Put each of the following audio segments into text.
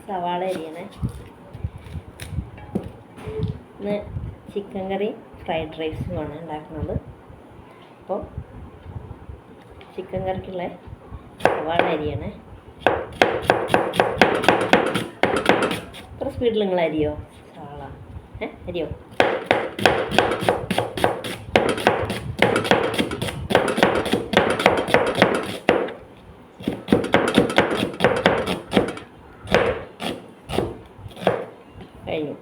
സവാള അരിയണേ. ഇന്ന് chicken curry fried റൈസുമാണ് ഉണ്ടാക്കുന്നത്. അപ്പോൾ ചിക്കൻ കറിക്കുള്ള സവാള അരിയണേ. എത്ര സ്പീഡിൽ നിങ്ങൾ അരിയോ? സവാള അരിയോ? കഴിഞ്ഞു.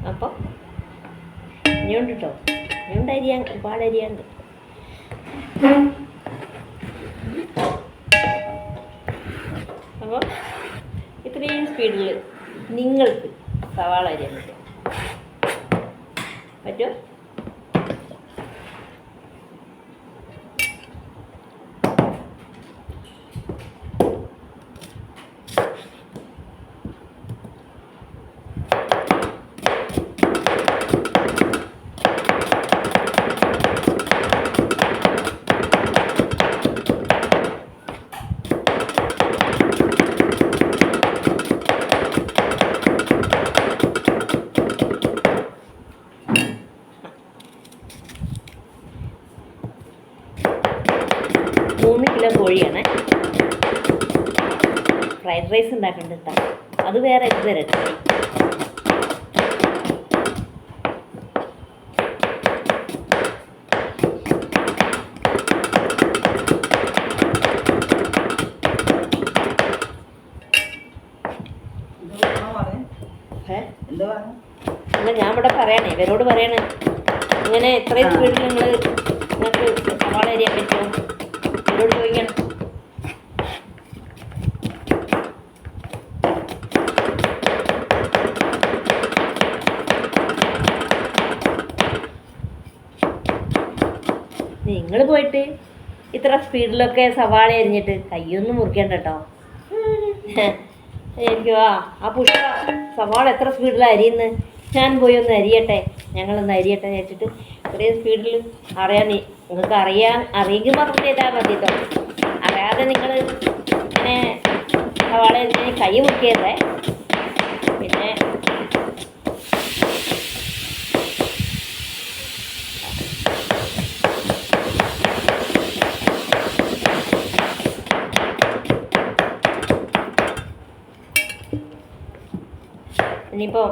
അപ്പോൾ ഇനിയുണ്ട് കേട്ടോ, ഇനിയുണ്ട് അരിയാൻ, ഒരുപാട് അരിയാണ്ട്. അപ്പോൾ ഇത്രയും സ്പീഡിൽ നിങ്ങൾക്ക് സവാള അരിയാൻ പറ്റുമോ? മൂന്ന് കിലോ കോഴിയാണ് ഫ്രൈഡ് റൈസ് ഉണ്ടാക്കേണ്ടത് കേട്ടോ. അത് വേറെ ഇത് തരട്ടെ. അല്ല, ഞാൻ ഇവിടെ പറയണേ, ഇവരോട് പറയണേ, ഇങ്ങനെ എത്രയും സ്പീഡിൽ നിങ്ങൾക്ക് സവാള അരിയാൻ പറ്റുമോ? ഇവരോട് ചോദിക്കണം. നിങ്ങൾ പോയിട്ട് ഇത്ര സ്പീഡിലൊക്കെ സവാള അരിഞ്ഞിട്ട് കയ്യൊന്നും മുറിക്കണ്ട കേട്ടോ. എനിക്ക് ആ പുഷ്പ സവാള എത്ര സ്പീഡിലാണ് അരിയുന്നത്, ഞാൻ പോയി ഒന്ന് അരിയട്ടെ, ഞങ്ങളൊന്ന് അരിയട്ടെ എന്ന് വെച്ചിട്ട് ഇത്രയും സ്പീഡിൽ അറിയാൻ നിങ്ങൾക്ക് അറിയെങ്കിൽ പറഞ്ഞു ചെയ്താൽ മതി കേട്ടോ. അറിയാതെ നിങ്ങൾ ഇങ്ങനെ സവാള അരിഞ്ഞ് കൈ മുറിക്കരുതേ. പിന്നെ ഇനിയിപ്പോൾ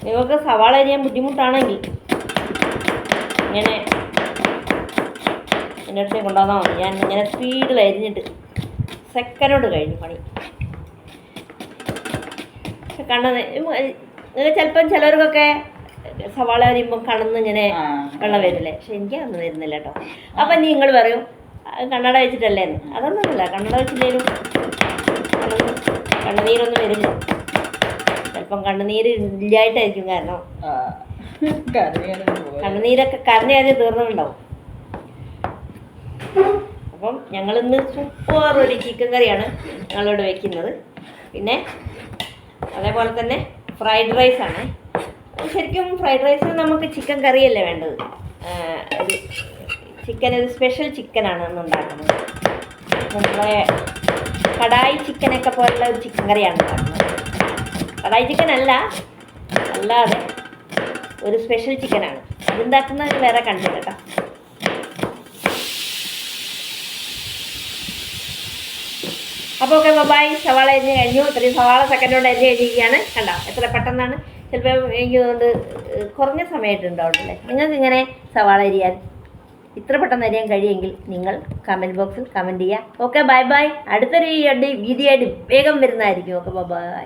നിങ്ങൾക്ക് സവാള അരിയാൻ ബുദ്ധിമുട്ടാണെങ്കിൽ ഇങ്ങനെ എൻ്റെ അടുത്ത് കൊണ്ടുവന്നാൽ മതി. ഞാൻ ഇങ്ങനെ സ്പീഡിൽ അരിഞ്ഞിട്ട് സെക്കൻഡോട് കഴിഞ്ഞു പണി. ചിലപ്പം ചിലവർക്കൊക്കെ സവാള അരിയുമ്പോൾ കണ്ണെന്ന് ഇങ്ങനെ വെള്ളം വരില്ലേ, പക്ഷെ എനിക്ക് അതൊന്നും വരുന്നില്ല കേട്ടോ. അപ്പം നിങ്ങൾ പറയും കണ്ണട വെച്ചിട്ടല്ലേന്ന്. അതൊന്നുമില്ല, കണ്ണട വെച്ചില്ലേലും കണ്ണുനീരൊന്നും വരില്ല. ചിലപ്പം കണ്ണുനീര് ഇല്ലായിട്ടായിരിക്കും, കാരണം കണ്ണുനീരൊക്കെ കരഞ്ഞ് തീർന്നിട്ടുണ്ടാവും. അപ്പം ഞങ്ങളിന്ന് സൂപ്പർ ഒരു ചിക്കൻ കറിയാണ് ഞങ്ങളിവിടെ വെക്കുന്നത്. പിന്നെ അതേപോലെ തന്നെ ഫ്രൈഡ് റൈസാണ്. ശരിക്കും ഫ്രൈഡ് റൈസിന് നമുക്ക് ചിക്കൻ കറിയല്ലേ വേണ്ടത്. ഒരു സ്പെഷ്യൽ ചിക്കനാണ് ഇന്ന് ഉണ്ടാക്കുന്നത്. നമ്മളെ കടായി ചിക്കനൊക്കെ പോലുള്ള ഒരു ചിക്കൻ കറിയാണ് ഉണ്ടാക്കുന്നത്. കടായി ചിക്കൻ അല്ലാതെ ഒരു സ്പെഷ്യൽ ചിക്കനാണ്. അതുണ്ടാക്കുന്നത് വേറെ കണ്ടില്ല കേട്ടോ. അപ്പോൾ ഓക്കെ, ബൈ. സവാള അരിഞ്ഞ് കഴിഞ്ഞു. ഇത്രയും സവാള സെക്കൻഡോട് അരിഞ്ഞ് കഴിഞ്ഞിരിക്കുകയാണ്. കണ്ടോ എത്ര പെട്ടെന്നാണ്. ചിലപ്പോൾ എനിക്ക് തോന്നുന്നത് കുറഞ്ഞ സമയമായിട്ടുണ്ടാവുള്ളൂ. നിങ്ങൾക്ക് ഇങ്ങനെ സവാള അരിയാൻ ഇത്ര പെട്ടെന്ന് അറിയാൻ കഴിയുമെങ്കിൽ നിങ്ങൾ കമൻറ്റ് ബോക്സിൽ കമൻറ്റ് ചെയ്യുക. Okay, bye bye. അടുത്തൊരു വീഡിയോ ആയിട്ട് വേഗം വരുന്നതായിരിക്കും. Okay, by.